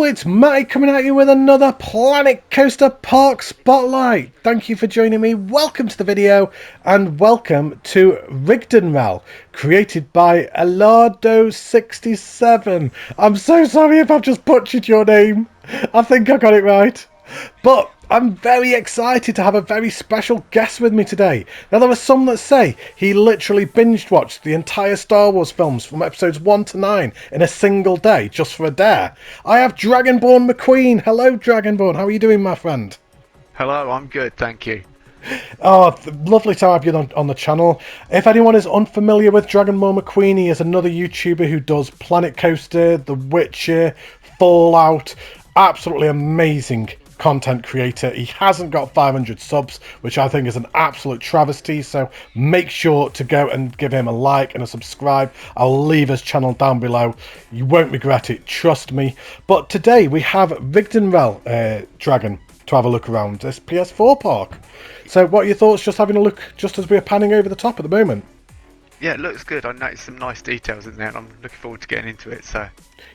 it's Matty coming at you with another Planet Coaster Park Spotlight. Thank you for joining me. Welcome to the video and welcome to Rigdenmel, created by Elardo67. I'm so sorry if I've just butchered your name. I think I got it right. But I'm very excited to have a very special guest with me today. Now, there are some that say he literally binge watched the entire Star Wars films from episodes 1 to 9 in a single day just for a dare. I have Dragonborn Mcqueen. Hello, Dragonborn. How are you doing, my friend? Hello, I'm good, thank you. Oh, lovely to have you on the channel. If anyone is unfamiliar with Dragonborn Mcqueen, he is another YouTuber who does Planet Coaster, The Witcher, Fallout. Absolutely amazing content creator. He hasn't got 500 subs, which I think is an absolute travesty, so make sure to go and give him a like and a subscribe. I'll leave his channel down below. You won't regret it, trust me. But today we have Rigdenmel Dragon to have a look around this PS4 Park. So what are your thoughts just having a look just as we're panning over the top at the moment? Yeah, it looks good. I noticed some nice details in there and I'm looking forward to getting into it, so...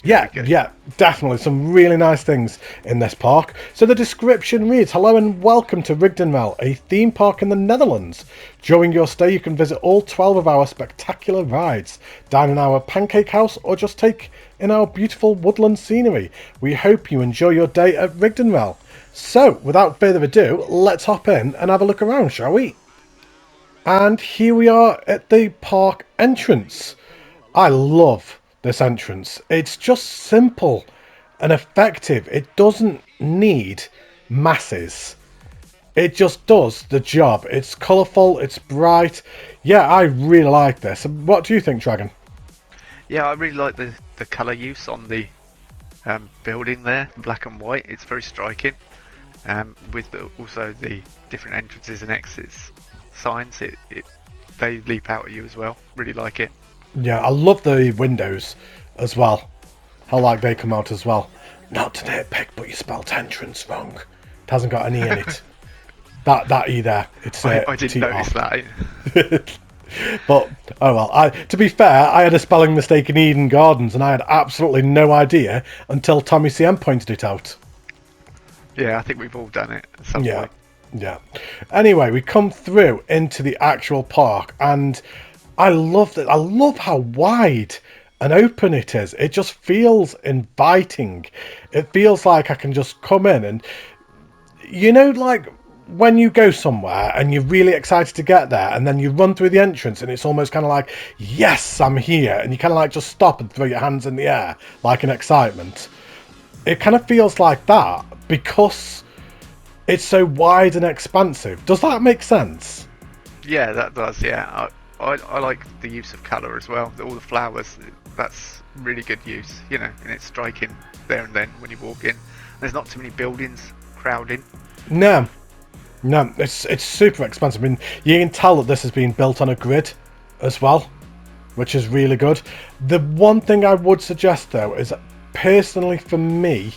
Yeah, definitely. Some really nice things in this park. So the description reads, hello and welcome to Rigdenmel, a theme park in the Netherlands. During your stay, you can visit all 12 of our spectacular rides, dine in our pancake house, or just take in our beautiful woodland scenery. We hope you enjoy your day at Rigdenmel. So, without further ado, let's hop in and have a look around, shall we? And here we are at the park entrance. I love this entrance. It's just simple and effective. It doesn't need masses. It just does the job. It's colourful, it's bright. Yeah, I really like this. What do you think, Dragon? Yeah, I really like the colour use on the building there, black and white. It's very striking. With also the different entrances and exits signs, they leap out at you as well. Really like it. Yeah, I love the windows as well. I like they come out as well. Not to nitpick, but you spelled entrance wrong. It hasn't got any in it. that E there. It's I didn't notice that. But oh well. To be fair, I had a spelling mistake in Eden Gardens, and I had absolutely no idea until Tommy CM pointed it out. Yeah, I think we've all done it at some point. Yeah. Anyway, we come through into the actual park, and I love that. I love how wide and open it is. It just feels inviting. It feels like I can just come in and, you know, like when you go somewhere and you're really excited to get there and then you run through the entrance and it's almost kind of like, yes, I'm here. And you kind of like just stop and throw your hands in the air like an excitement. It kind of feels like that because it's so wide and expansive. Does that make sense? Yeah, that does, yeah. I like the use of colour as well. All the flowers, that's really good use, you know, and it's striking there and then when you walk in. There's not too many buildings crowding. No, it's super expensive. I mean, you can tell that this has been built on a grid as well, which is really good. The one thing I would suggest though is that personally for me,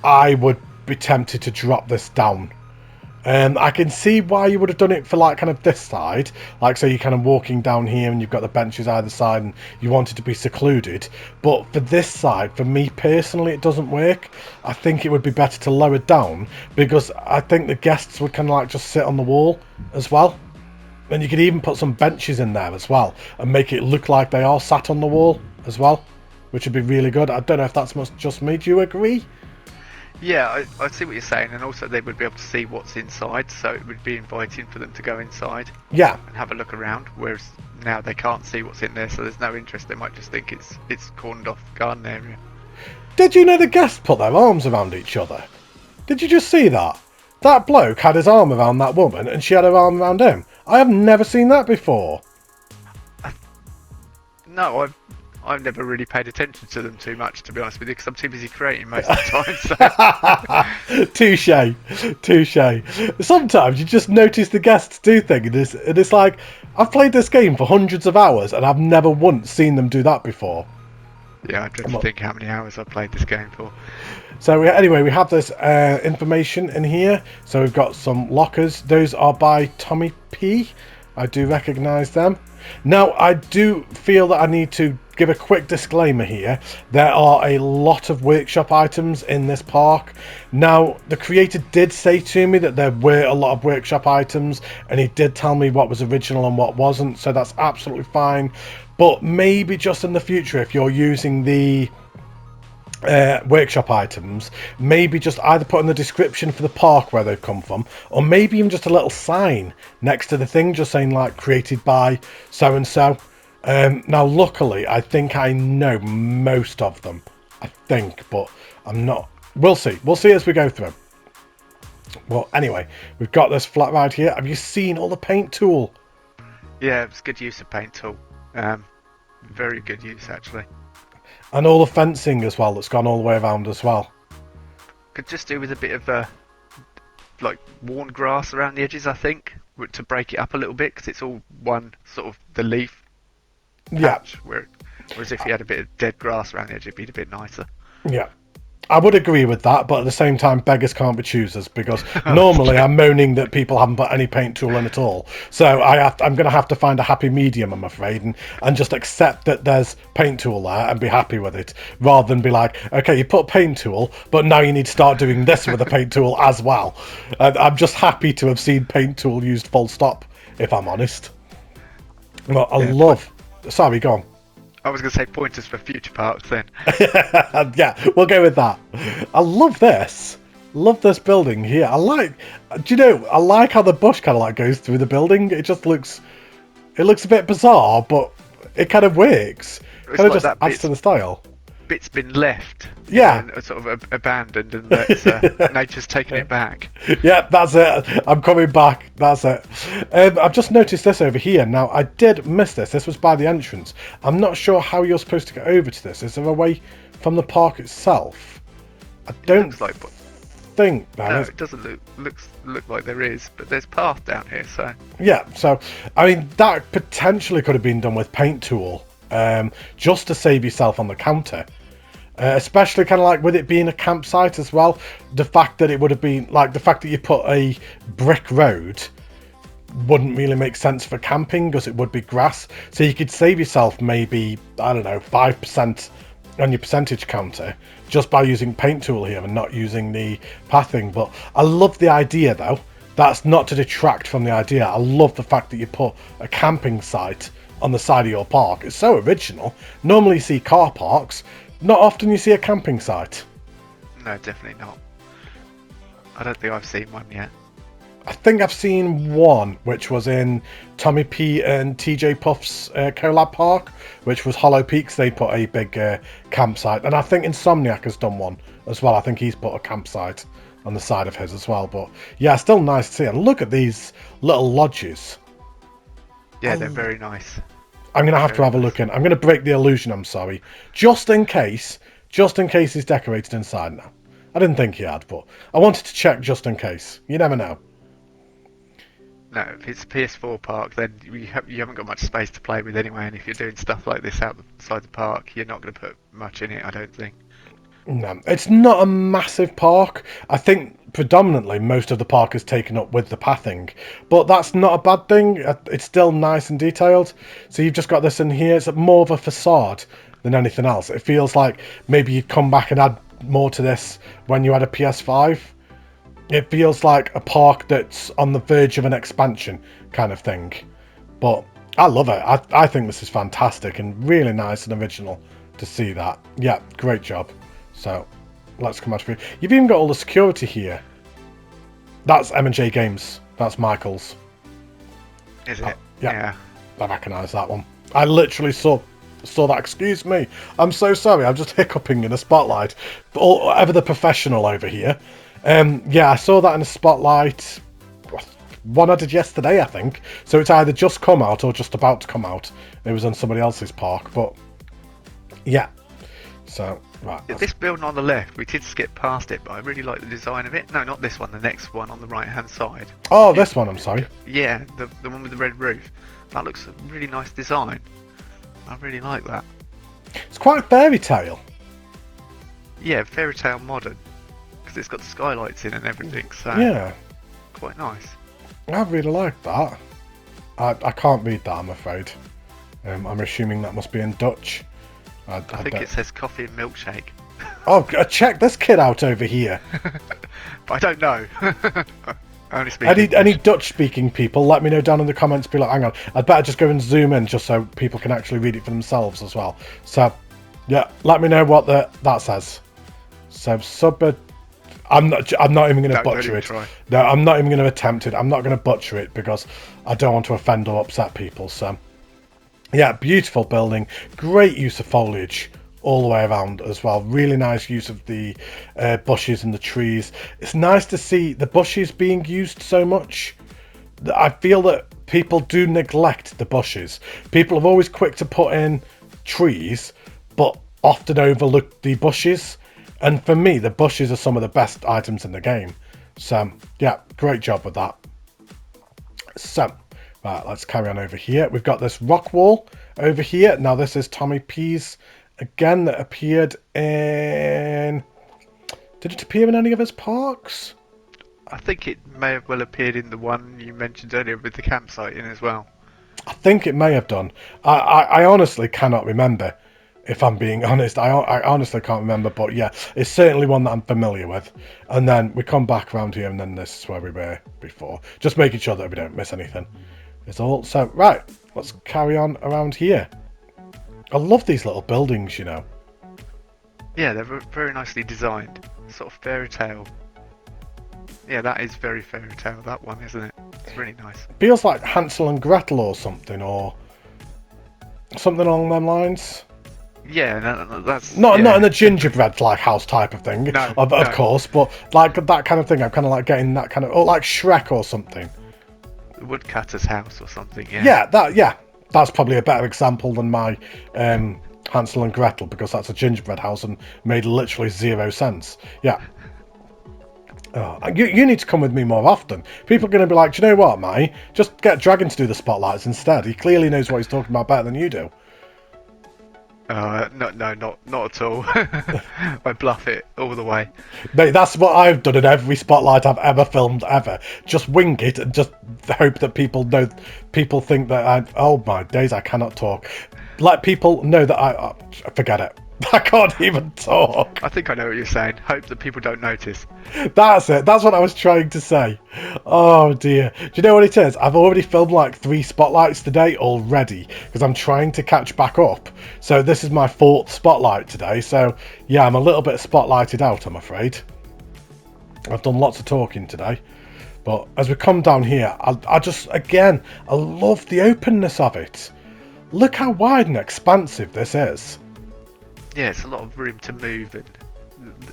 I would be tempted to drop this down. I can see why you would have done it for like kind of this side, like so you're kind of walking down here and you've got the benches either side and you want it to be secluded, but for this side, for me personally, it doesn't work. I think it would be better to lower down because I think the guests would kind of like just sit on the wall as well, and you could even put some benches in there as well and make it look like they are sat on the wall as well, which would be really good. I don't know if that's just me. Do you agree? Yeah, I see what you're saying, and also they would be able to see what's inside, so it would be inviting for them to go inside. Yeah. And have a look around, whereas now they can't see what's in there, so there's no interest. They might just think it's cornered off garden area. Did you know the guests put their arms around each other? Did you just see that? That bloke had his arm around that woman, and she had her arm around him. I have never seen that before. No, I've never really paid attention to them too much, to be honest with you, because I'm too busy creating most of the time. So. Touche. Sometimes you just notice the guests do things, and it's like, I've played this game for hundreds of hours, and I've never once seen them do that before. Yeah, I dread to think how many hours I've played this game for. So anyway, we have this information in here. So we've got some lockers. Those are by Tommy P. I do recognise them. Now, I do feel that I need to give a quick disclaimer here. There are a lot of workshop items in this park. Now, the creator did say to me that there were a lot of workshop items, and he did tell me what was original and what wasn't, so that's absolutely fine. But maybe just in the future, if you're using the workshop items, maybe just either put in the description for the park where they've come from, or maybe even just a little sign next to the thing just saying like created by so and so. Now luckily I think I know most of them, I think, but I'm not. We'll see as we go through. Well, anyway, we've got this flat ride here. Have you seen all the paint tool? Yeah, it's good use of paint tool. Very good use actually. And all the fencing as well, that's gone all the way around as well. Could just do with a bit of like worn grass around the edges, I think, to break it up a little bit, because it's all one sort of the leaf patch. Yeah. Whereas if you had a bit of dead grass around the edge, it'd be a bit nicer. Yeah. I would agree with that, but at the same time, beggars can't be choosers, because normally I'm moaning that people haven't put any paint tool in at all. So I'm going to have to find a happy medium, I'm afraid, and just accept that there's paint tool there and be happy with it, rather than be like, okay, you put paint tool, but now you need to start doing this with the paint tool as well. I'm just happy to have seen paint tool used full stop, if I'm honest. Well, I love... Sorry, go on. I was going to say pointers for future parks then. Yeah, we'll go with that. I love this. Love this building here. I like how the bush kind of like goes through the building. It looks a bit bizarre, but it kind of works. Kind of like just adds to the style. Bit's been left. Yeah. Sort of abandoned, and nature's taken it back. Yeah, that's it. I'm coming back. That's it. I've just noticed this over here. Now, I did miss this. This was by the entrance. I'm not sure how you're supposed to get over to this. Is there a way from the park itself? I don't think that No, is. it doesn't look like there is, but there's path down here, so... Yeah, so, I mean, that potentially could have been done with paint tool, just to save yourself on the counter. Especially kind of like with it being a campsite as well, the fact that it would have been like the fact that you put a brick road wouldn't really make sense for camping, because it would be grass. So you could save yourself maybe, I don't know, 5% on your percentage counter just by using paint tool here and not using the pathing. But I love the idea though. That's not to detract from the idea. I love the fact that you put a camping site on the side of your park. It's so original. Normally you see car parks. Not often you see a camping site. No, definitely not. I don't think I've seen one yet. I think I've seen one, which was in Tommy P and TJ Puff's Collab Park, which was Hollow Peaks. They put a big campsite. And I think Insomniac has done one as well. I think he's put a campsite on the side of his as well. But yeah, still nice to see. And look at these little lodges. Yeah, they're very nice. I'm going to have to have a look in. I'm going to break the illusion, I'm sorry. Just in case he's decorated inside now. I didn't think he had, but I wanted to check just in case. You never know. No, if it's a PS4 park, then you haven't got much space to play with anyway, and if you're doing stuff like this outside the park, you're not going to put much in it, I don't think. No, it's not a massive park. I think predominantly most of the park is taken up with the pathing, but that's not a bad thing. It's still nice and detailed. So you've just got this in here. It's more of a facade than anything else. It feels like maybe you'd come back and add more to this when you had a PS5. It feels like a park that's on the verge of an expansion kind of thing. But I love it. I think this is fantastic and really nice and original to see that. Yeah, great job. So let's come out of here. You've even got all the security here. That's M&J Games. That's Michael's. Is it? Yeah. I recognise that one. I literally saw that. Excuse me. I'm so sorry. I'm just hiccuping in the spotlight. Or ever the professional over here. Yeah, I saw that in the spotlight. One I did yesterday, I think. So it's either just come out or just about to come out. It was on somebody else's park. But yeah. So, right. This building on the left, we did skip past it, but I really like the design of it. No, not this one, the next one on the right-hand side. Oh, this one, I'm sorry. Yeah, the one with the red roof. That looks a really nice design. I really like that. It's quite fairy tale. Yeah, fairy tale modern. Because it's got the skylights in and everything, so... Yeah. Quite nice. I really like that. I can't read that, I'm afraid. I'm assuming that must be in Dutch. I think it says coffee and milkshake. Oh, check this kid out over here. But I don't know. I only speak Any Dutch-speaking people, let me know down in the comments below. Hang on, I'd better just go and zoom in just so people can actually read it for themselves as well. So, yeah, let me know what that says. So, I'm not even going to butcher it. No, I'm not even going to attempt it. I'm not going to butcher it because I don't want to offend or upset people. So, yeah, beautiful building. Great use of foliage all the way around as well. Really nice use of the bushes and the trees. It's nice to see the bushes being used so much. I feel that people do neglect the bushes. People are always quick to put in trees, but often overlook the bushes. And for me, the bushes are some of the best items in the game. So, yeah, great job with that. So, right, let's carry on over here. We've got this rock wall over here. Now, this is Tommy P's again that appeared in... Did it appear in any of his parks? I think it may have well appeared in the one you mentioned earlier with the campsite in as well. I think it may have done. I honestly cannot remember, if I'm being honest. I honestly can't remember, but yeah, it's certainly one that I'm familiar with. And then we come back around here, and then this is where we were before. Just making sure that we don't miss anything. It's all. So, right, let's carry on around here. I love these little buildings, you know. Yeah, they're very nicely designed. Sort of fairy tale. Yeah, that is very fairy tale, that one, isn't it? It's really nice. Feels like Hansel and Gretel or something along them lines. Yeah, that's... Not in a gingerbread like house type of thing, no, of course, but like that kind of thing. I'm kind of like getting that kind of... Or like Shrek or something. The woodcutter's house or something, yeah. Yeah, that's probably a better example than my Hansel and Gretel, because that's a gingerbread house and made literally 0 sense. Yeah. Oh, you need to come with me more often. People are going to be like, do you know what, Matty? Just get Dragon to do the spotlights instead. He clearly knows what he's talking about better than you do. No, not at all. I bluff it all the way. Mate, that's what I've done in every spotlight I've ever filmed ever. Just wing it and just hope that people think that oh my days, I cannot talk. Let people know that forget it. I can't even talk. I think I know what you're saying. Hope that people don't notice. That's it. That's what I was trying to say. Oh dear. Do you know what it is? I've already filmed like 3 spotlights today already because I'm trying to catch back up. So this is my 4th spotlight today. So yeah, I'm a little bit spotlighted out, I'm afraid. I've done lots of talking today. But as we come down here, I just, again, I love the openness of it. Look how wide and expansive this is. Yeah, it's a lot of room to move, and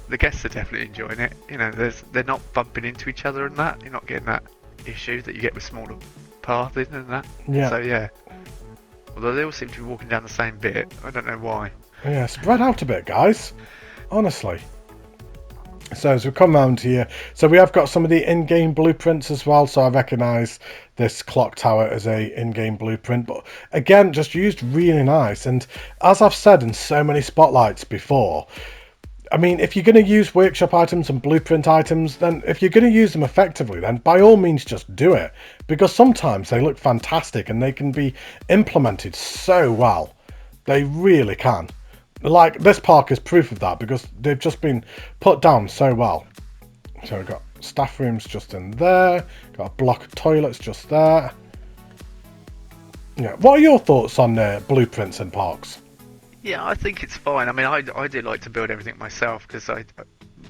the guests are definitely enjoying it. You know, they're not bumping into each other and that. You're not getting that issue that you get with smaller pathing and that. Yeah. So yeah. Although they all seem to be walking down the same bit, I don't know why. Yeah, spread out a bit, guys. Honestly. So as we come around here, so we have got some of the in-game blueprints as well. So I recognise this clock tower as a in-game blueprint, but again, just used really nice. And as I've said in so many spotlights before, I mean, if you're going to use workshop items and blueprint items, then if you're going to use them effectively, then by all means just do it, because sometimes they look fantastic and they can be implemented so well. They really can. Like, this park is proof of that, because they've just been put down so well. So we've got staff rooms just in there, got a block of toilets just there. Yeah, what are your thoughts on blueprints in parks? Yeah, I think it's fine. I mean, I do like to build everything myself, because I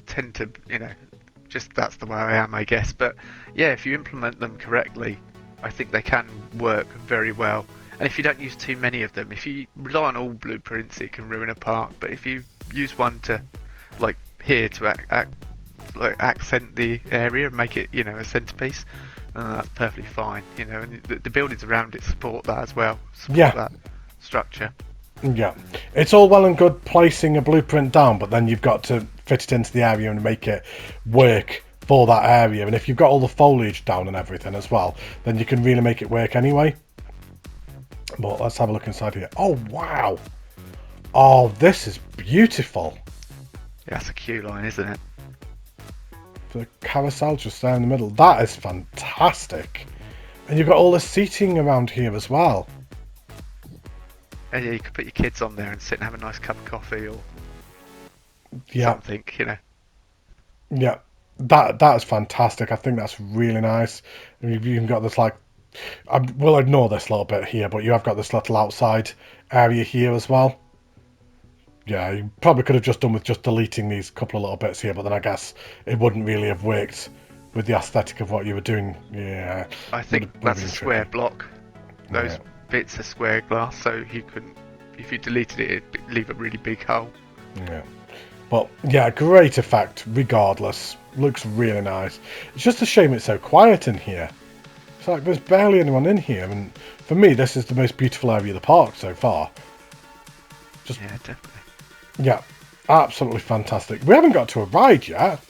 tend to, you know, just that's the way I am, I guess. But yeah, if you implement them correctly, I think they can work very well. And if you don't use too many of them, if you rely on all blueprints, it can ruin a park. But if you use one to, like here, to accent the area and make it, you know, a centerpiece, that's perfectly fine. You know, and the buildings around it support that as well. Support that structure. Yeah, it's all well and good placing a blueprint down, but then you've got to fit it into the area and make it work for that area. And if you've got all the foliage down and everything as well, then you can really make it work anyway. But let's have a look inside here. Oh, wow. Oh, this is beautiful. Yeah, that's a queue line, isn't it? The carousel just there in the middle. That is fantastic. And you've got all the seating around here as well. And yeah, you could put your kids on there and sit and have a nice cup of coffee or Yeah, something, you know. yeah. That is fantastic. I think that's really nice. And you've even got this like, we'll ignore this little bit here, but you have got this little outside area here as well. Yeah, you probably could have just done with just deleting these couple of little bits here, but then I guess it wouldn't really have worked with the aesthetic of what you were doing. Yeah, I think would have that's been a square tricky. block. Those Yeah. bits are square glass, so you couldn't. If you deleted it, it'd leave a really big hole. Yeah. But yeah, great effect regardless. Looks really nice. It's just a shame it's so quiet in here. It's like there's barely anyone in here. And for me, this is the most beautiful area of the park so far. Yeah, definitely. Yeah, absolutely fantastic. We haven't got to a ride yet.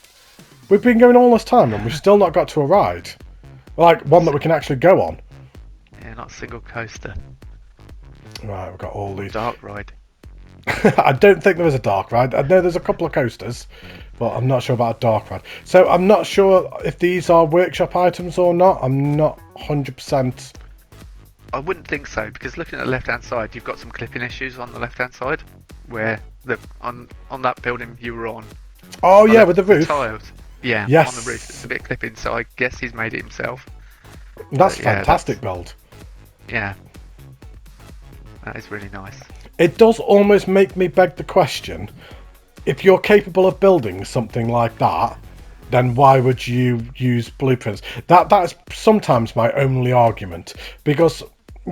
We've been going all this time and we've still not got to a ride. Like one that we can actually go on. Yeah, not a single coaster. Right, we've got all these. Dark ride. I don't think there is a dark ride. I know there's a couple of coasters, but I'm not sure about a dark ride. So I'm not sure if these are workshop items or not. I'm not 100%. I wouldn't think so, because looking at the left-hand side, you've got some clipping issues on the left-hand side, where on that building you were on. Oh yeah, with the roof. Tiles. Yeah, Yes. on the roof. It's a bit clipping, so I guess he's made it himself. That's But yeah, fantastic build. Yeah. That is really nice. It does almost make me beg the question, if you're capable of building something like that, then why would you use blueprints? That's sometimes my only argument, because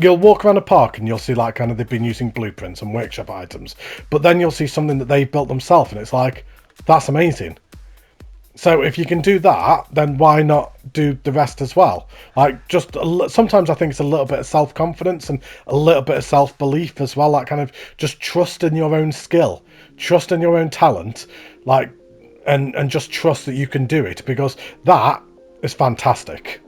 you'll walk around a park and you'll see like kind of they've been using blueprints and workshop items, but then you'll see something that they built themselves and it's like, that's amazing. So if you can do that, then why not do the rest as well? Like, just sometimes I think it's a little bit of self-confidence and a little bit of self-belief as well. Like, kind of just trust in your own skill, trust in your own talent, like, and just trust that you can do it, because that is fantastic.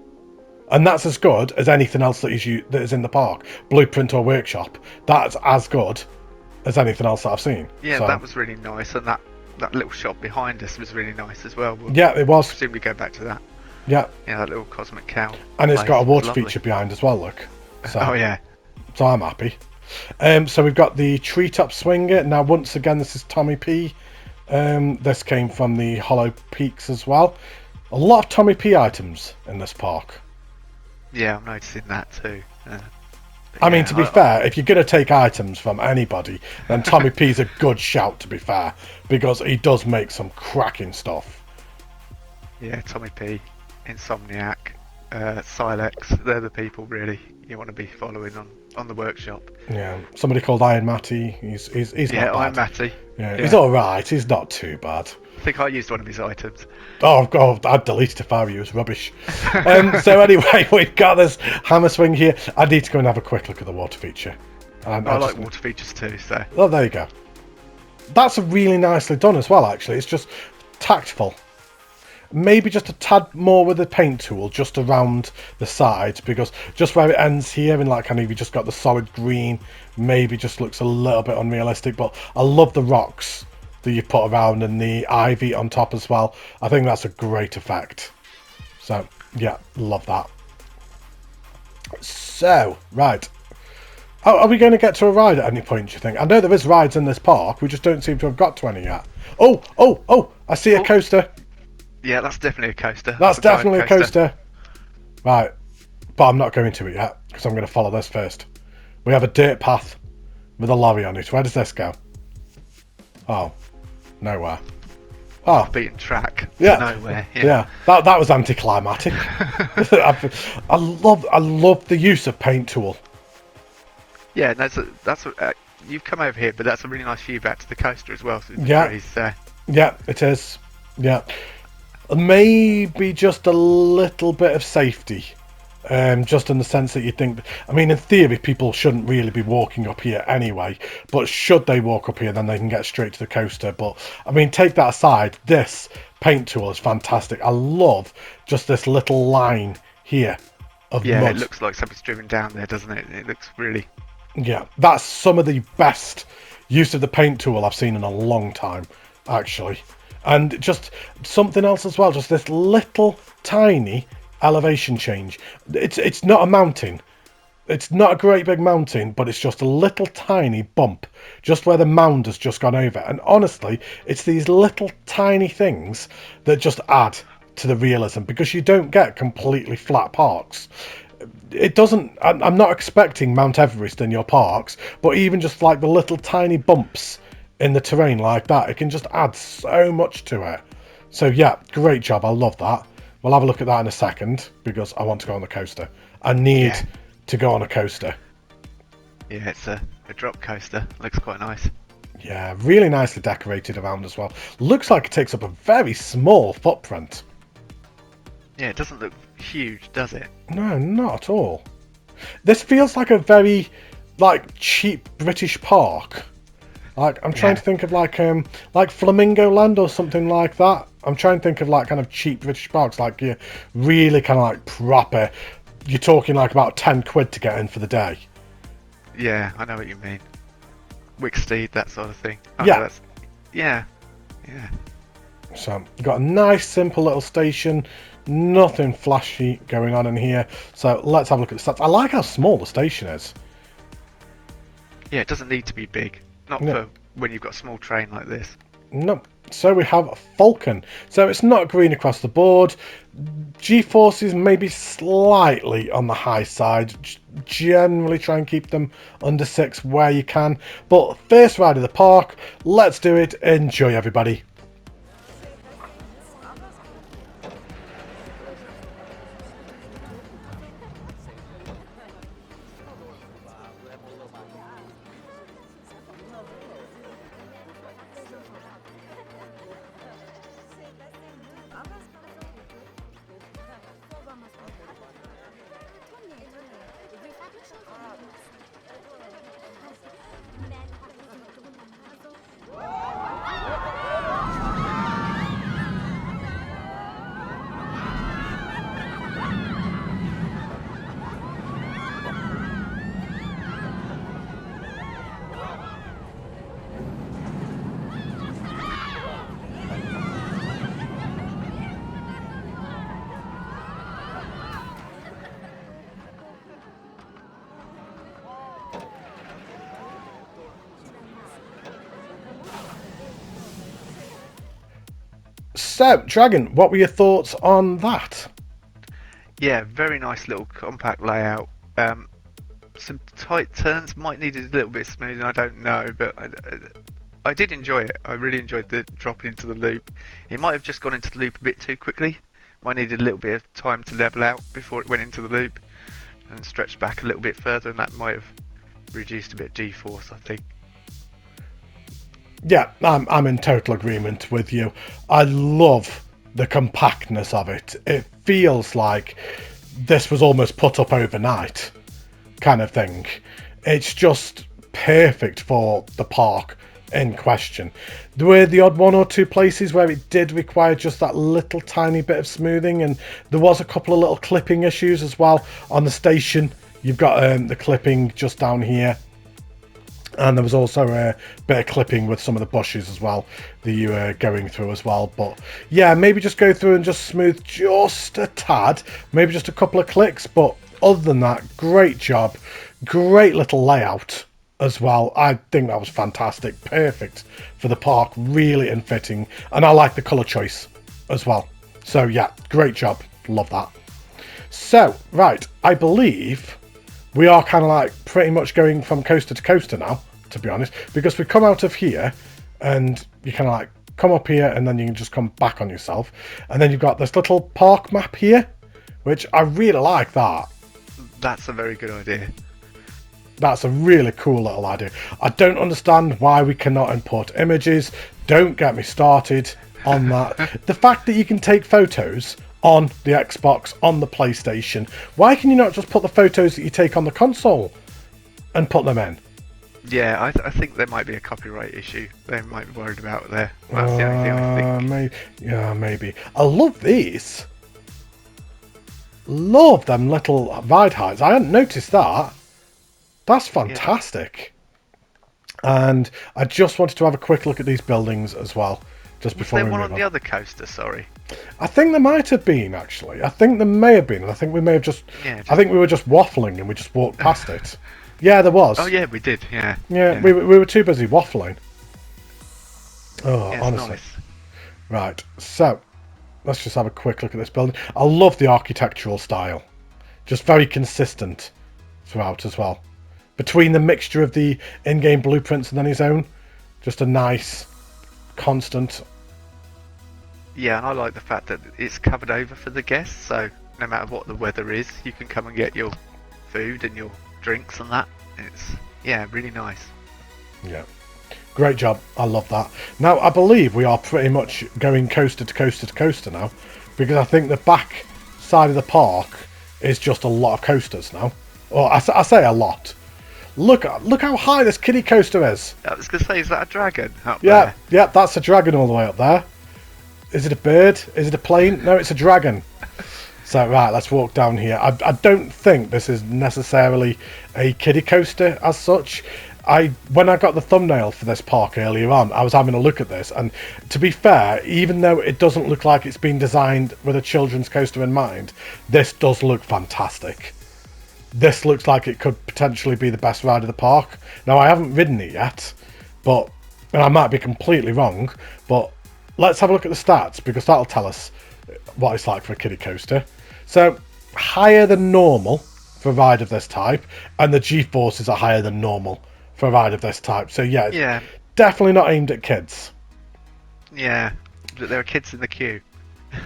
And that's as good as anything else that is in the park, blueprint or workshop. That's as good as anything else that I've seen. Yeah, So, that was really nice, and that little shop behind us was really nice as well. We'll yeah, it was. presumably go back to that. Yeah, Yeah, that little cosmic cow. and it's place got a was water lovely. feature behind as well. Look. So, Oh yeah. So I'm happy. So we've got the treetop swinger. Now, once again, this is Tommy P. This came from the Hollow Peaks as well. A lot of Tommy P items in this park. Yeah, I'm noticing that too. I mean, to be fair, if you're going to take items from anybody, then Tommy P's a good shout, to be fair, because he does make some cracking stuff. Yeah, Tommy P, Insomniac, Silex, they're the people really you want to be following on the workshop. Yeah, somebody called Iron Matty. He's Yeah, not bad. I'm Matty. Yeah, Yeah. he's all right. He's not too bad. I think I used one of his items. Oh God, I'd delete it if I were you. It's rubbish. So anyway, we've got this hammer swing here. I need to go and have a quick look at the water feature. I like water features too, so. Oh, there you go. That's really nicely done as well, actually. It's just tactful. Maybe just a tad more with the paint tool, just around the sides, because just where it ends here, and like kind of you just got the solid green, maybe just looks a little bit unrealistic. But I love the rocks that you put around and the ivy on top as well. I think that's a great effect. So yeah, love that. So right, are we going to get to a ride at any point, do you think? I know there is rides in this park, we just don't seem to have got to any yet. Oh, I see a coaster. Yeah, that's definitely a coaster. That's a giant definitely a coaster. Right, but I'm not going to it yet, because I'm going to follow this first. We have a dirt path with a lorry on it. Where does this go? Oh, nowhere. Oh, Beaten track. yeah, Nowhere. yeah. That was anticlimactic. I love the use of paint tool. Yeah, that's you've come over here, but that's a really nice view back to the coaster as well. Through the Yeah. trees there. Yeah, it is. Yeah, maybe just a little bit of safety. Just in the sense that you think, I mean, in theory, people shouldn't really be walking up here anyway, but should they walk up here, then they can get straight to the coaster. But, I mean, take that aside, this paint tool is fantastic. I love just this little line here of Yeah, mud. it looks like something's driven down there, doesn't it? It looks really... Yeah, that's some of the best use of the paint tool I've seen in a long time, actually. And just something else as well, just this little tiny elevation change. It's not a mountain, It's not a great big mountain, but it's just a little tiny bump, just where the mound has just gone over. And honestly, it's these little tiny things that just add to the realism, because you don't get completely flat parks. It doesn't. I'm not expecting Mount Everest in your parks, but even just like the little tiny bumps in the terrain like that, it can just add so much to it. So yeah, great job. I love that. We'll have a look at that in a second, because I want to go on the coaster. I need to go on a coaster. Yeah, it's a drop coaster. Looks quite nice. Yeah, really nicely decorated around as well. Looks like it takes up a very small footprint. Yeah, it doesn't look huge, does it? No, not at all. This feels like a very, like, cheap British park. Like, I'm trying to think of like Flamingo Land or something like that. I'm trying to think of like kind of cheap British parks, like you're really kind of like proper. You're talking like about 10 quid to get in for the day. Yeah, I know what you mean. Wicksteed, that sort of thing. Oh, Yeah. Yeah. So you've got a nice simple little station, nothing flashy going on in here. So let's have a look at the stats. I like how small the station is. Yeah, it doesn't need to be big. Not for when you've got a small train like this. No. So we have Falcon. So it's not green across the board. G-forces maybe slightly on the high side. Generally try and keep them under 6 where you can. But first ride of the park. Let's do it. Enjoy, everybody. So, Dragon, what were your thoughts on that? Yeah, very nice little compact layout. Some tight turns, might need it a little bit smoothing, I don't know, but I did enjoy it. I really enjoyed the drop into the loop. It might have just gone into the loop a bit too quickly. Might need a little bit of time to level out before it went into the loop and stretched back a little bit further, and that might have reduced a bit of G-force, I think. Yeah, I'm in total agreement with you. I love the compactness of it. It feels like this was almost put up overnight, kind of thing. It's just perfect for the park in question. There were the odd 1 or 2 places where it did require just that little tiny bit of smoothing, and there was a couple of little clipping issues as well on the station. You've got the clipping just down here. And there was also a bit of clipping with some of the bushes as well that you were going through as well. But yeah, maybe just go through and just smooth just a tad, maybe just a couple of clicks. But other than that, great job. Great little layout as well. I think that was fantastic. Perfect for the park, really in fitting. And I like the colour choice as well. So yeah, great job. Love that. So, right, I believe we are kind of like pretty much going from coaster to coaster now, to be honest, because we come out of here and you kind of like come up here and then you can just come back on yourself. And then you've got this little park map here, which I really like that. That's a very good idea. That's a really cool little idea. I don't understand why we cannot import images. Don't get me started on that. The fact that you can take photos on the Xbox, on the PlayStation, why can you not just put the photos that you take on the console and put them in? Yeah, I think there might be a copyright issue they might be worried about there. That's the only thing I think. Maybe. I love these. Love them little ride heights. I hadn't noticed that. That's fantastic. Yeah. And I just wanted to have a quick look at these buildings as well, just before we move on. Was there one on the other coaster, sorry? I think there might have been, actually. I think there may have been, and I think we may have just... Yeah, I think we were just waffling and we just walked past it. Yeah, there was. Oh, yeah, we did, yeah. Yeah, we were too busy waffling. Oh, Yeah, honestly. nice. Right, so, let's just have a quick look at this building. I love the architectural style. Just very consistent throughout as well. Between the mixture of the in-game blueprints and then his own, just a nice, constant... Yeah, and I like the fact that it's covered over for the guests, so no matter what the weather is, you can come and get your food and your drinks and that. It's, yeah, really nice. Yeah. Great job. I love that. Now, I believe we are pretty much going coaster to coaster to coaster now, because I think the back side of the park is just a lot of coasters now. Well, I say a lot. Look how high this kiddie coaster is. I was going to say, is that a dragon up Yeah, there? yeah, that's a dragon all the way up there. Is it a bird? Is it a plane? No, it's a dragon. So, right, let's walk down here. I don't think this is necessarily a kiddie coaster as such. When I got the thumbnail for this park earlier on, I was having a look at this, and to be fair, even though it doesn't look like it's been designed with a children's coaster in mind, this does look fantastic. This looks like it could potentially be the best ride of the park. Now, I haven't ridden it yet, and I might be completely wrong, but let's have a look at the stats, because that'll tell us what it's like for a kiddie coaster. So, higher than normal for a ride of this type, and the G-forces are higher than normal for a ride of this type. So yeah, definitely not aimed at kids. Yeah, but there are kids in the queue.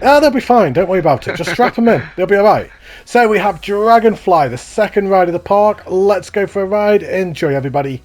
Ah, they'll be fine, don't worry about it. Just strap them in, they'll be alright. So we have Dragonfly, the second ride of the park. Let's go for a ride. Enjoy, everybody.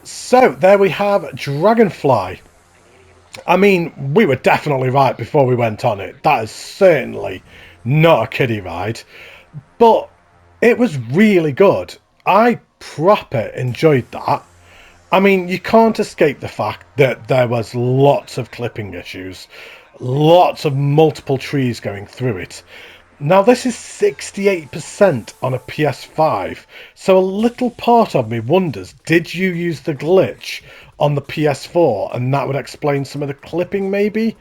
So, there we have Dragonfly. I mean, we were definitely right before we went on it. That is certainly not a kiddie ride. But it was really good. I proper enjoyed that. I mean, you can't escape the fact that there was lots of clipping issues. Lots of multiple trees going through it. Now, this is 68% on a PS5, so a little part of me wonders, did you use the glitch on the PS4 and that would explain some of the clipping maybe?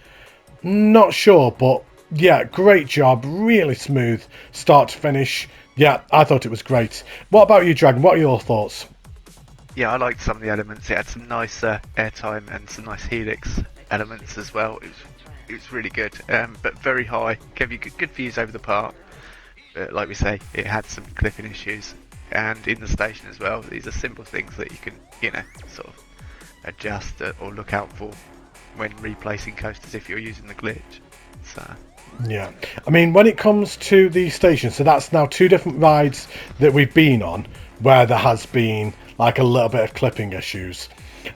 Not sure, but yeah, great job, really smooth, start to finish. Yeah, I thought it was great. What about you, Dragon? What are your thoughts? Yeah, I liked some of the elements. It had some nice airtime and some nice helix elements as well. It was really good, but very high. Gave you good views over the park. But like we say, it had some clipping issues, and in the station as well. These are simple things that you can, sort of adjust or look out for when replacing coasters if you're using the glitch. So. Yeah, I mean, when it comes to the station, so that's now two different rides that we've been on where there has been like a little bit of clipping issues.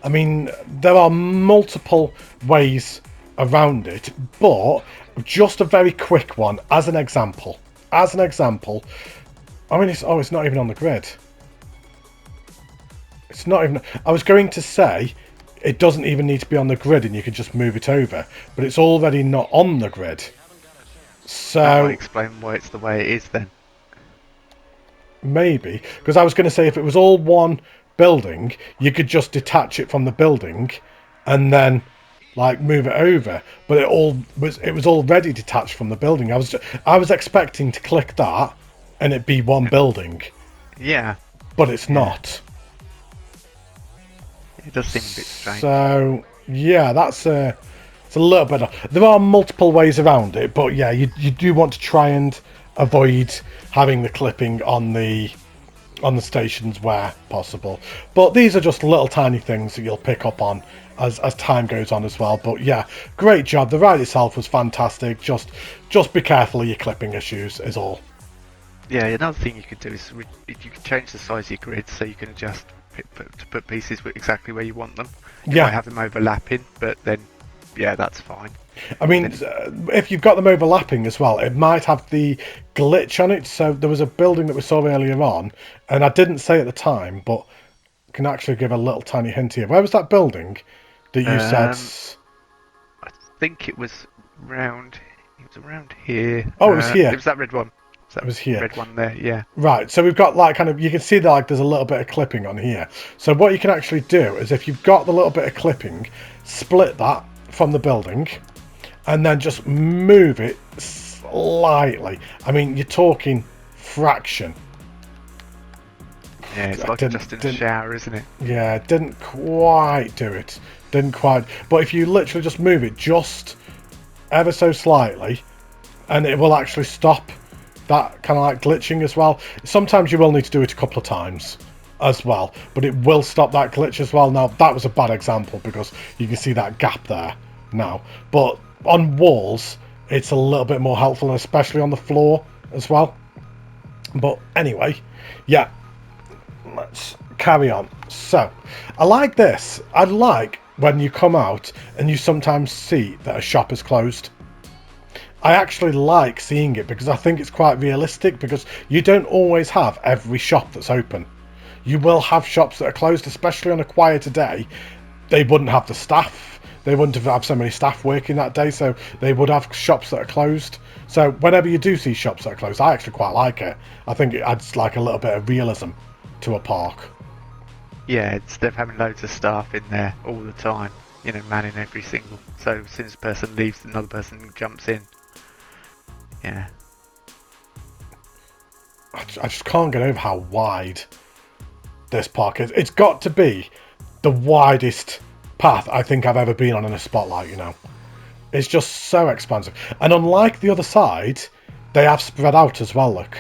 I mean, there are multiple ways around it, but just a very quick one as an example. I mean, it's not even on the grid. It's not even. I was going to say, it doesn't even need to be on the grid and you can just move it over. But it's already not on the grid. That So might explain why it's the way it is then. maybe, because I was going to say if it was all one building, you could just detach it from the building and then like move it over. But it was already detached from the building. I was expecting to click that and it be one building, Yeah, but it's not. it does seem a bit strange. So yeah, it's a little bit. There are multiple ways around it, but yeah, you do want to try and avoid having the clipping on the stations where possible. But these are just little tiny things that you'll pick up on as time goes on as well. But yeah, great job. The ride itself was fantastic. Just be careful of your clipping issues is all. Yeah, another thing you could do is if you can change the size of your grid so you can adjust to put pieces exactly where you want them. You might have them overlapping, but then yeah, that's fine. I mean, if you've got them overlapping as well, it might have the glitch on it. So there was a building that we saw earlier on, and I didn't say at the time, but can actually give a little tiny hint here. Where was that building that you said? I think it was round. It was around here. Oh, it was here. It was that red one. It was here. Red one there. Yeah. Right. So we've got like kind of. You can see that like there's a little bit of clipping on here. So what you can actually do is if you've got the little bit of clipping, split that from the building, and then just move it slightly. I mean, you're talking fraction. Yeah, it's like just in the shower, isn't it? Yeah, didn't quite do it. Didn't quite. But if you literally just move it just ever so slightly, and it will actually stop that kind of like glitching as well. Sometimes you will need to do it a couple of times as well, but it will stop that glitch as well. Now, that was a bad example because you can see that gap there now. But on walls, it's a little bit more helpful, and especially on the floor as well. But anyway, yeah. Let's carry on. So, I like this. I like when you come out and you sometimes see that a shop is closed. I actually like seeing it because I think it's quite realistic, because you don't always have every shop that's open. You will have shops that are closed, especially on a quieter day. They wouldn't have the staff. They wouldn't have so many staff working that day, so they would have shops that are closed. So whenever you do see shops that are closed, I actually quite like it. I think it adds like a little bit of realism to a park. Yeah, instead of having loads of staff in there all the time, you know, manning every single. So as soon as a person leaves, another person jumps in. Yeah. I just can't get over how wide this park is. It's got to be the widest path I think I've ever been on in a spotlight, you know. It's just so expansive. And unlike the other side, they have spread out as well, look.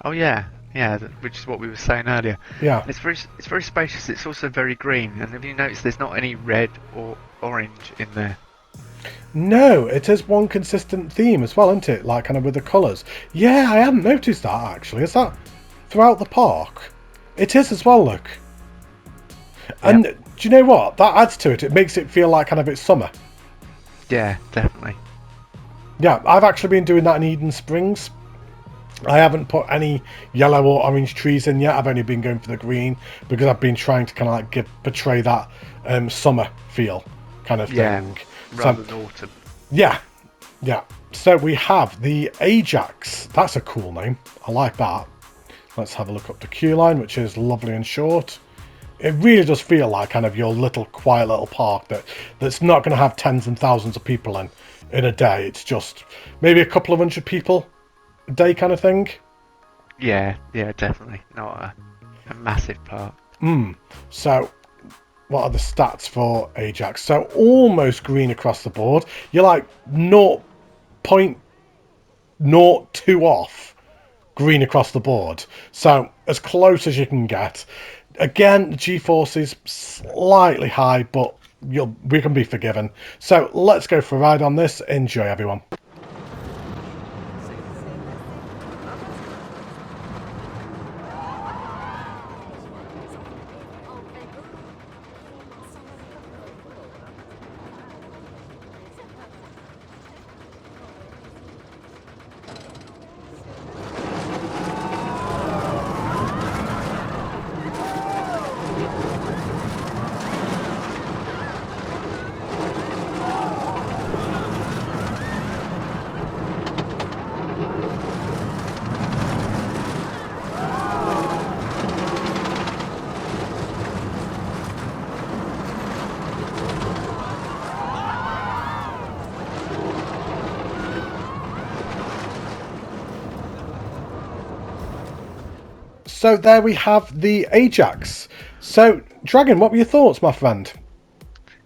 Oh yeah. Yeah, which is what we were saying earlier. Yeah. It's very spacious. It's also very green. And have you noticed there's not any red or orange in there? No, it is one consistent theme as well, isn't it? Like kind of with the colours. Yeah, I hadn't noticed that actually. Is that throughout the park? It is as well, look. And do you know what? That adds to it. It makes it feel like kind of it's summer. Yeah, definitely. Yeah, I've actually been doing that in Eden Springs. I haven't put any yellow or orange trees in yet. I've only been going for the green because I've been trying to kind of like portray that summer feel kind of thing. Rather than autumn. Yeah. So we have the Ajax. That's a cool name. I like that. Let's have a look up the queue line, which is lovely and short. It really does feel like kind of your little quiet little park that's not going to have tens and thousands of people in a day. It's just maybe a couple of hundred people a day kind of thing. Yeah, definitely. Not a massive park. So what are the stats for Ajax? So almost green across the board. You're like 0.02 off green across the board. So as close as you can get. Again, the G-force is slightly high, but we can be forgiven. So let's go for a ride on this. Enjoy, everyone. So there we have the Ajax. So, Dragon, what were your thoughts, my friend?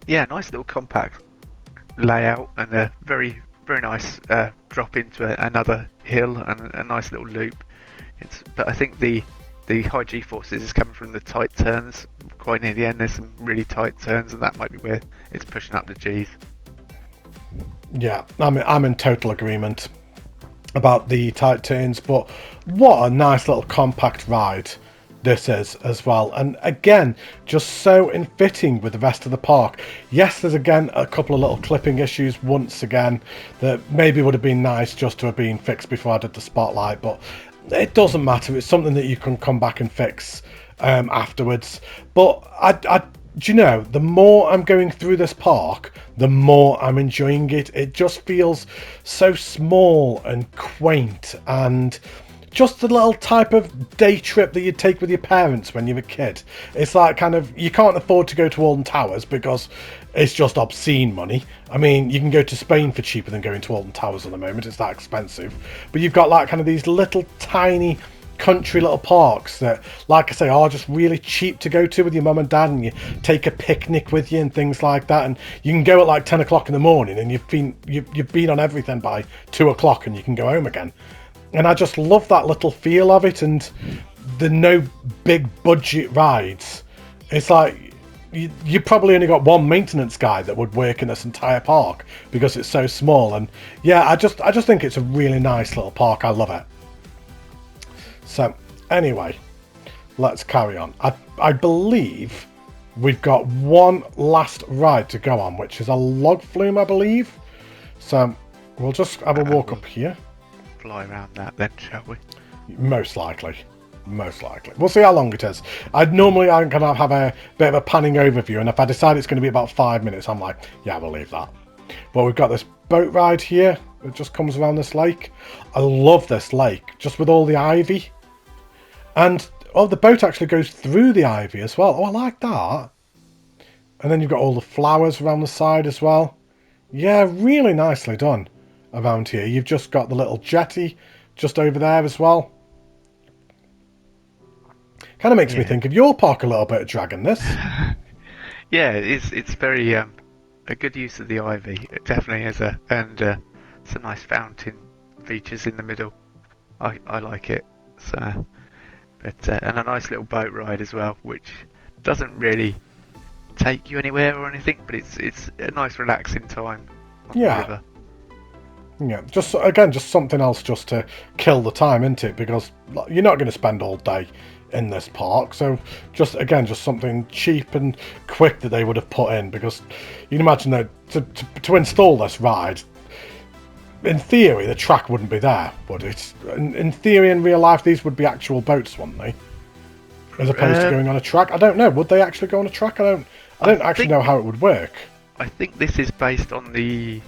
Yeah, nice little compact layout and a very, very nice drop into another hill and a nice little loop. But I think the high G-forces is coming from the tight turns quite near the end. There's some really tight turns, and that might be where it's pushing up the Gs. Yeah, I'm in total agreement about the tight turns, but what a nice little compact ride this is as well. And again, just so in fitting with the rest of the park. Yes, there's again a couple of little clipping issues once again that maybe would have been nice just to have been fixed before I did the spotlight, but it doesn't matter. It's something that you can come back and fix afterwards. But do you know, the more I'm going through this park, the more I'm enjoying it. It just feels so small and quaint, and just the little type of day trip that you'd take with your parents when you're a kid. It's like kind of, you can't afford to go to Alton Towers because it's just obscene money. I mean, you can go to Spain for cheaper than going to Alton Towers at the moment. It's that expensive. But you've got like kind of these little tiny country little parks that, like I say, are just really cheap to go to with your mum and dad, and you take a picnic with you and things like that, and you can go at like 10 o'clock in the morning and you've been on everything by 2 o'clock and you can go home again. And I just love that little feel of it, and the no big budget rides. It's like you probably only got one maintenance guy that would work in this entire park because it's so small. And yeah, I just think it's a really nice little park. I love it. So anyway, let's carry on. I believe we've got one last ride to go on, which is a log flume, I believe. So we'll just have a walk up here. Fly around that then, shall we? Most likely. We'll see how long it is. I'm going to have a bit of a panning overview, and if I decide it's going to be about 5 minutes, I'm like, yeah, we'll leave that. But we've got this boat ride here. It just comes around this lake. I love this lake, just with all the ivy. And, oh, the boat actually goes through the ivy as well. Oh, I like that. And then you've got all the flowers around the side as well. Yeah, really nicely done around here. You've just got the little jetty just over there as well. Kind of makes me think of your park a little bit, Dragon, this. Yeah, it's very a good use of the ivy. It definitely is some nice fountain features in the middle. I like it. So, but and a nice little boat ride as well, which doesn't really take you anywhere or anything, but it's a nice relaxing time on the river. Yeah, just something else just to kill the time, isn't it? Because you're not going to spend all day in this park, so just something cheap and quick that they would have put in, because you can imagine that to install this ride, in theory the track wouldn't be there, would it? In theory, in real life, these would be actual boats, wouldn't they? As opposed to going on a track. I don't know. Would they actually go on a track? I don't actually know how it would work. I think this is based on the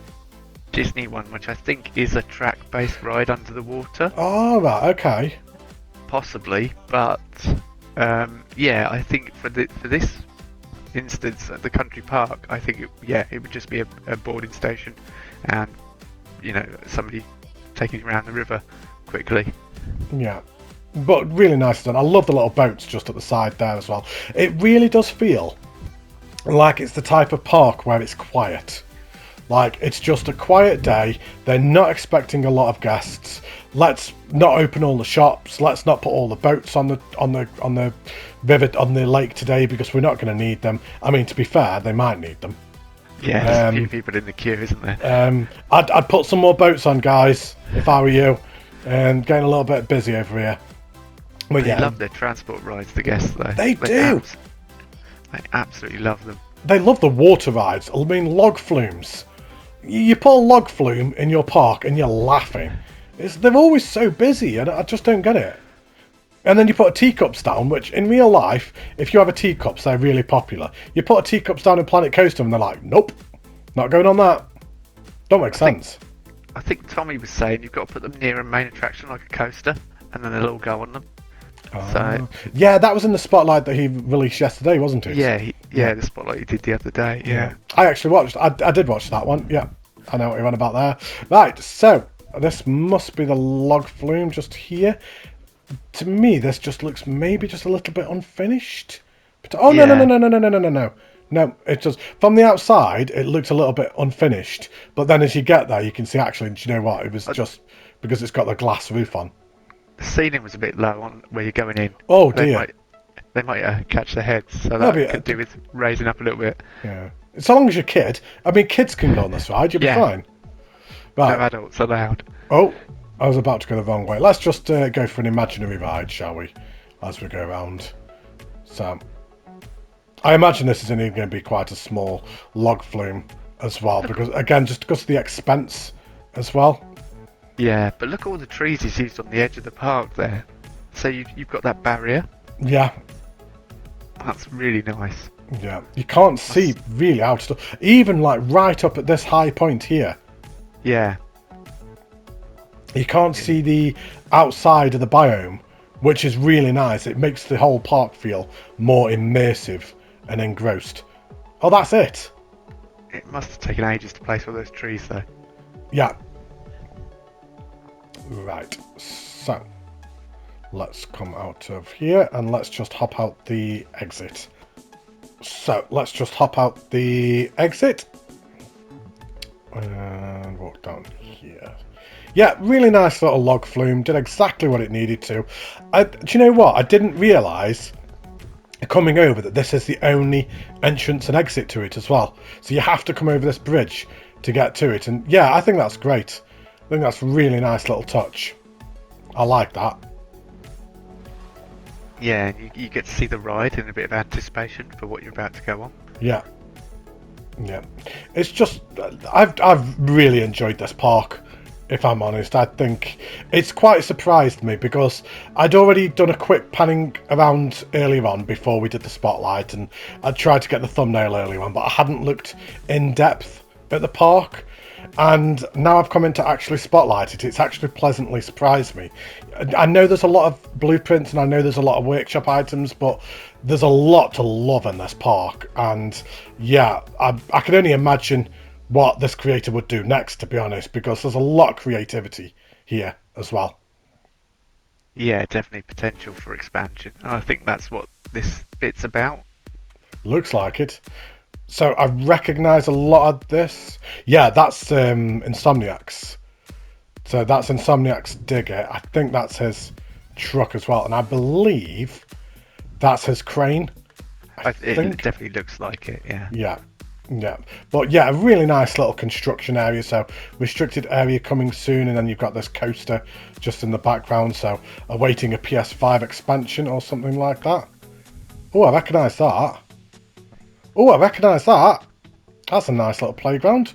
Disney one, which I think is a track-based ride under the water. Oh, right, okay. Possibly, but yeah, I think for this instance at the country park, I think it would just be a boarding station, and somebody taking you around the river quickly. Yeah, but really nice done. I love the little boats just at the side there as well. It really does feel like it's the type of park where it's quiet. Like, it's just a quiet day. They're not expecting a lot of guests. Let's not open all the shops. Let's not put all the boats on the river, on the lake today, because we're not going to need them. I mean, to be fair, they might need them. Yeah, there's a few people in the queue, isn't there? I'd put some more boats on, guys, if I were you. And getting a little bit busy over here. But they love their transport rides, the guests, though. They do. They absolutely love them. They love the water rides. I mean, log flumes. You put a log flume in your park and you're laughing. They're always so busy, and I just don't get it. And then you put a teacups down, which in real life, if you have a teacups, they're really popular. You put a teacups down in Planet Coaster and they're like, nope, not going on that. Don't make sense. I think Tommy was saying you've got to put them near a main attraction like a coaster, and then they'll all go on them. So, yeah, that was in the spotlight that he released yesterday, wasn't it? Yeah, the spotlight he did the other day. Yeah, I actually watched. I did watch that one. Yeah, I know what you're on about there. Right, so this must be the log flume just here. to me, this just looks maybe just a little bit unfinished. But, oh, no, no, Yeah. no, no, no, no, no, no, no. No, it just, from the outside, it looks a little bit unfinished. But then as you get there, you can see actually, do you know what? It was just because it's got the glass roof on. The ceiling was a bit low on where you're going in. Oh, They dear. might catch their heads, so No, that but, could do with raising up a little bit. yeah. So long as you're a kid. I mean, kids can go on this ride. You'll be Yeah. fine. No Right. adults allowed. Oh, I was about to go the wrong way. Let's just go for an imaginary ride, shall we? As we go around. So, I imagine this is only going to be quite a small log flume as well, because again, just because of the expense as well. Yeah, but look at all the trees he's used on the edge of the park there. So you've got that barrier. Yeah, That's really nice. yeah. You can't see really out stuff, even like right up at this high point here. Yeah. You can't see the outside of the biome, which is really nice. It makes the whole park feel more immersive and engrossed. Oh, that's it. It must have taken ages to place all those trees though. Yeah. Right. So, let's come out of here and let's just hop out the exit. So, let's just hop out the exit. And walk down here. Yeah, really nice little log flume. Did exactly what it needed to. Do you know what? I didn't realise coming over that this is the only entrance and exit to it as well. So you have to come over this bridge to get to it. And yeah, I think that's great. I think that's a really nice little touch. I like that. Yeah, and you get to see the ride in a bit of anticipation for what you're about to go on. Yeah. Yeah. It's just, I've really enjoyed this park. If I'm honest, I think it's quite surprised me because I'd already done a quick panning around earlier on before we did the spotlight, and I tried to get the thumbnail earlier on, but I hadn't looked in depth at the park. And now I've come in to actually spotlight it. It's actually pleasantly surprised me. I know there's a lot of blueprints and I know there's a lot of workshop items, but there's a lot to love in this park. And yeah, I can only imagine what this creator would do next, to be honest, because there's a lot of creativity here as well. Yeah, definitely potential for expansion. And I think that's what this bit's about. Looks like it. So I recognise a lot of this. Yeah, that's Insomniac's. So that's Insomniac's digger. I think that's his truck as well. And I believe that's his crane. It think. definitely looks like it, yeah. Yeah. Yeah, but yeah, a really nice little construction area. So restricted area coming soon, and then you've got this coaster just in the background. So awaiting a PS5 expansion or something like that. Oh, I recognise that. Oh, I recognise that. That's a nice little playground.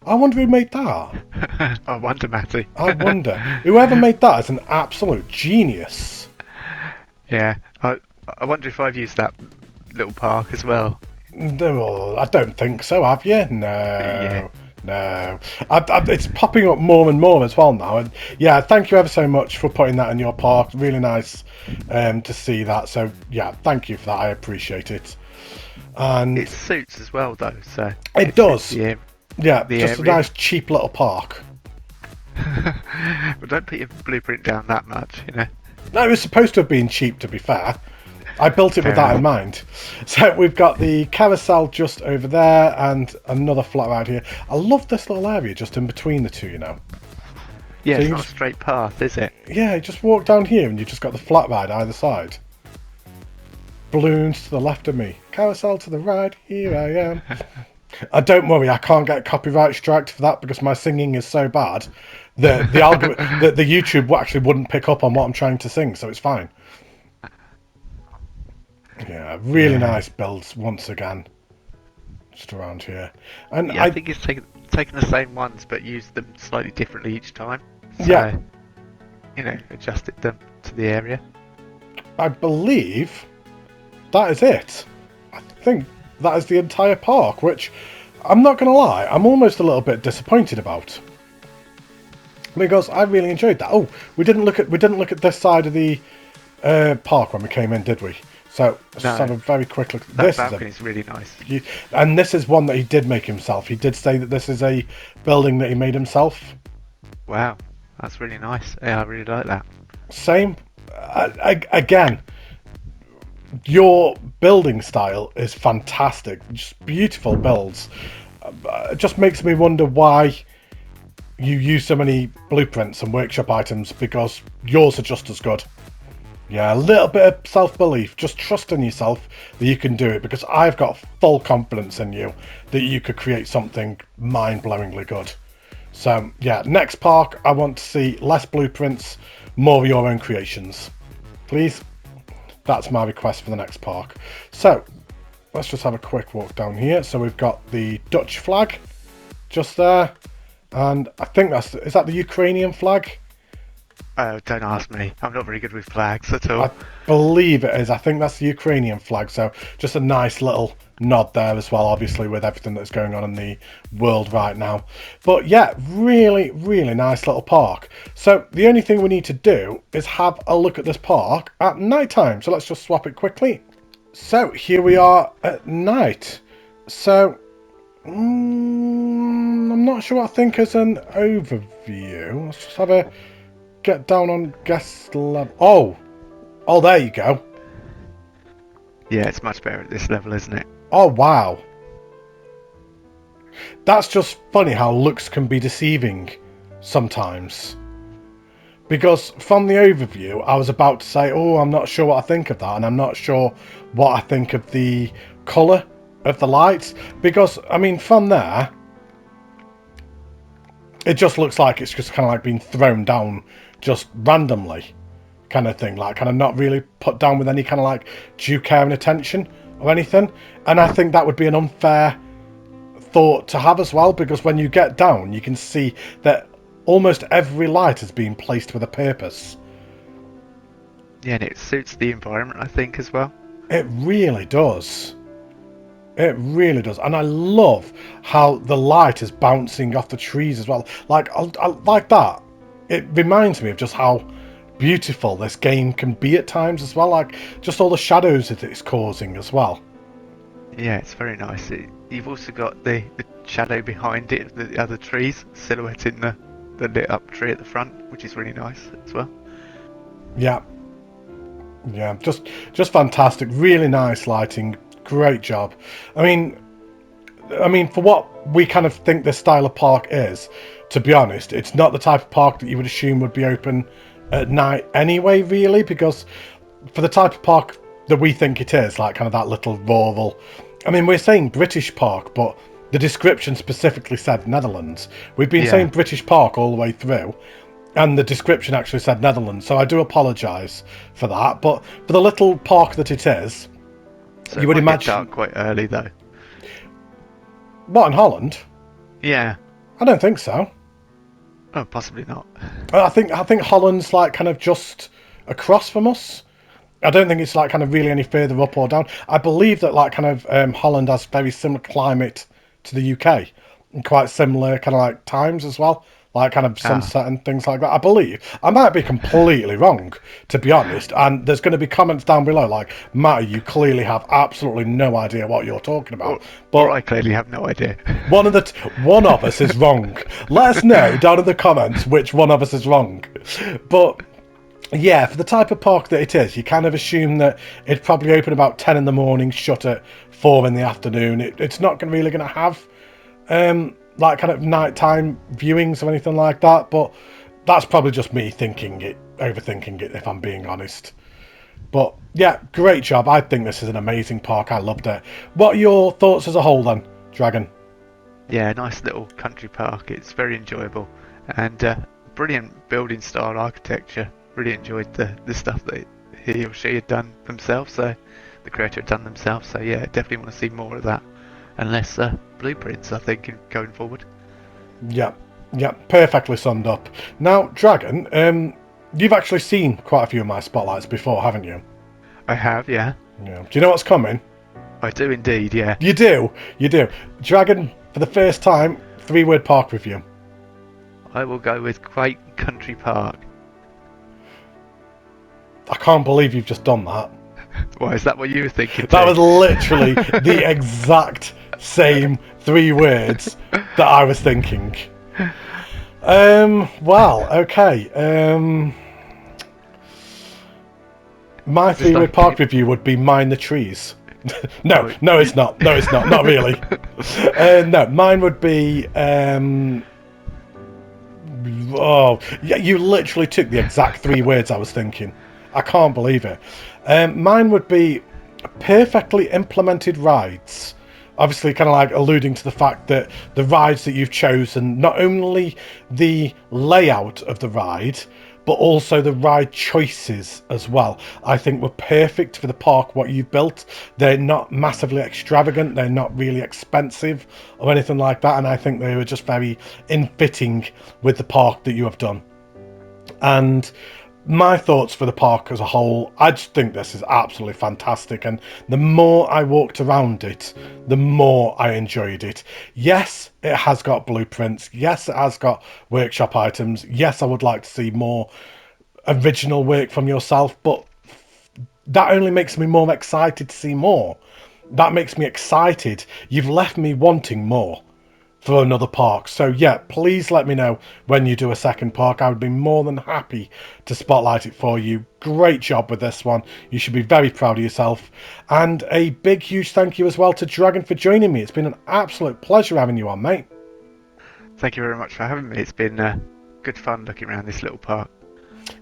I wonder who made that. I wonder, Matty. I wonder. Whoever made that is an absolute genius. Yeah, I wonder if I've used that little park as well. No, I don't think so, have you? No. Yeah. No. It's popping up more and more as well now. And yeah, thank you ever so much for putting that in your park. Really nice to see that. So yeah, thank you for that. I appreciate it. And It suits as well, though, so... it does. Yeah. Yeah, the just area. a nice cheap little park. But don't put your blueprint down that much, you know? No, it was supposed to have been cheap, to be fair. I built it with that in mind. So we've got the carousel just over there and another flat ride here. I love this little area just in between the two, you know. Yeah, So it's you not just- a straight path, is it? Yeah, you just walk down here and you've just got the flat ride either side. Balloons to the left of me. Carousel to the right, here I am. Don't worry, I can't get copyright striked for that because my singing is so bad that the algorithm, the YouTube actually wouldn't pick up on what I'm trying to sing, so it's fine. Yeah, really nice builds once again, just around here. And Yeah, I think it's taken the same ones but used them slightly differently each time. So, Yeah. you know, adjusted them to the area. I believe that is it. I think that is the entire park, which I'm not going to lie, I'm almost a little bit disappointed about. Because I really enjoyed that. Oh, we didn't look at this side of the park when we came in, did we? So let's No. just have a very quick look. That This balcony is really nice. and this is one that he did make himself. He did say that this is a building that he made himself. Wow, that's really nice. Yeah, I really like that. Same. Again, your building style is fantastic. Just beautiful builds. It just makes me wonder why you use so many blueprints and workshop items, because yours are just as good. Yeah, a little bit of self-belief. Just trust in yourself that you can do it, because I've got full confidence in you that you could create something mind-blowingly good. So, yeah, next park, I want to see less blueprints, more of your own creations. Please? That's my request for the next park. So, let's just have a quick walk down here. So we've got the Dutch flag just there. And I think is that the Ukrainian flag? Oh, don't ask me. I'm not very good with flags at all. I believe it is. I think that's the Ukrainian flag. So just a nice little nod there as well, obviously, with everything that's going on in the world right now. But yeah, really, really nice little park. So the only thing we need to do is have a look at this park at night time. So let's just swap it quickly. So here we are at night. So I'm not sure what I think as an overview. Let's just have a get down on guest level. Oh, there you go. Yeah, it's much better at this level, isn't it? Oh, wow. That's just funny how looks can be deceiving sometimes. Because from the overview, I was about to say, oh, I'm not sure what I think of that. And I'm not sure what I think of the colour of the lights. Because, I mean, from there, it just looks like it's just kind of like being thrown down just randomly. Kind of thing, like kind of not really put down with any kind of like due care and attention or anything. And I think that would be an unfair thought to have as well, because when you get down you can see that almost every light has been placed with a purpose. Yeah, and it suits the environment, I think, as well. It really does. It really does. And I love how the light is bouncing off the trees as well. Like I like that. It reminds me of just how beautiful this game can be at times as well, like just all the shadows that it's causing as well. Yeah, it's very nice. You've also got the shadow behind it, the other trees silhouetting the lit up tree at the front, which is really nice as well. Yeah, just fantastic, really nice lighting, great job. I mean for what we kind of think this style of park is, to be honest, it's not the type of park that you would assume would be open at night anyway, really, because for the type of park that we think it is, like kind of that little rural, I mean, we're saying British park, but the description specifically said Netherlands. We've been saying British park all the way through, and the description actually said Netherlands, so I do apologise for that. But for the little park that it is, so you would imagine dark quite early though. What, in Holland? Yeah. I don't think so. Oh, possibly not. I think Holland's like kind of just across from us. I don't think it's like kind of really any further up or down. I believe that like kind of Holland has very similar climate to the UK and quite similar kind of like times as well, like kind of sunset and things like that. I believe. I might be completely wrong, to be honest. And there's going to be comments down below like, Matty, you clearly have absolutely no idea what you're talking about. But I clearly have no idea. One of us is wrong. Let us know down in the comments which one of us is wrong. But yeah, for the type of park that it is, you kind of assume that it'd probably open about 10 in the morning, shut at 4 in the afternoon. It's not really going to have like kind of nighttime viewings or anything like that, but that's probably just me overthinking it, if I'm being honest. But yeah, great job. I think this is an amazing park. I loved it. What are your thoughts as a whole then, Dragon? Yeah, nice little country park. It's very enjoyable and brilliant building style architecture. Really enjoyed the stuff that he or she had done themselves, so the creator had done themselves. So yeah, definitely want to see more of that and less blueprints, I think, going forward. Yeah, perfectly summed up. Now, Dragon, you've actually seen quite a few of my spotlights before, haven't you? I have, yeah. Yeah. Do you know what's coming? I do indeed, yeah. You do. Dragon, for the first time, 3-word park review. I will go with Quake Country Park. I can't believe you've just done that. Why, is that what you were thinking? That was literally the exact same 3 words that I was thinking. Well, okay. My Just 3-word like park review would be Mind the Trees. No, it's not. No, it's not. Not really. No, mine would be. Oh, yeah, you literally took the exact 3 words I was thinking. I can't believe it. Mine would be perfectly implemented rides. Obviously, kind of like alluding to the fact that the rides that you've chosen, not only the layout of the ride, but also the ride choices as well, I think were perfect for the park, what you've built. They're not massively extravagant, they're not really expensive or anything like that, and I think they were just very in fitting with the park that you have done. And my thoughts for the park as a whole, I just think this is absolutely fantastic, and the more I walked around it, the more I enjoyed it. Yes, it has got blueprints. Yes, it has got workshop items. Yes, I would like to see more original work from yourself, but that only makes me more excited to see more. That makes me excited. You've left me wanting more for another park. So yeah, please let me know when you do a second park. I would be more than happy to spotlight it for you. Great job with this one. You should be very proud of yourself. And a big, huge thank you as well to Dragon for joining me. It's been an absolute pleasure having you on, mate. Thank you very much for having me. It's been good fun looking around this little park.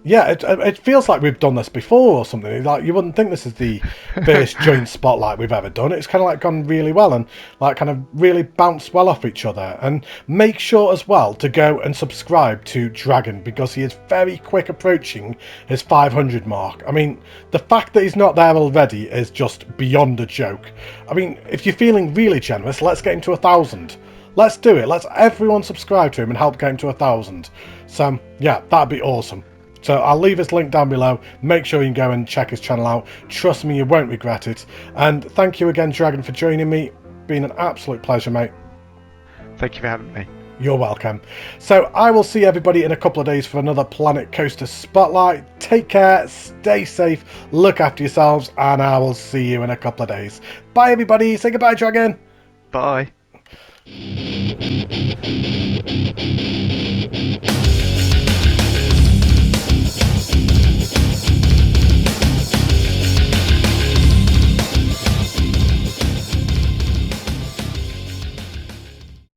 Yeah, it feels like we've done this before or something. Like, you wouldn't think this is the first joint spotlight we've ever done. It's kind of like gone really well and like kind of really bounced well off each other. And make sure as well to go and subscribe to Dragon, because he is very quick approaching his 500 mark. I mean, the fact that he's not there already is just beyond a joke. I mean, if you're feeling really generous, let's get him to 1,000. Let's do it. Let's everyone subscribe to him and help get him to 1,000. So yeah, that'd be awesome. So I'll leave his link down below. Make sure you can go and check his channel out. Trust me, you won't regret it. And thank you again, Dragon, for joining me. Been an absolute pleasure, mate. Thank you for having me. You're welcome. So I will see everybody in a couple of days for another Planet Coaster Spotlight. Take care, stay safe, look after yourselves, and I will see you in a couple of days. Bye, everybody. Say goodbye, Dragon. Bye.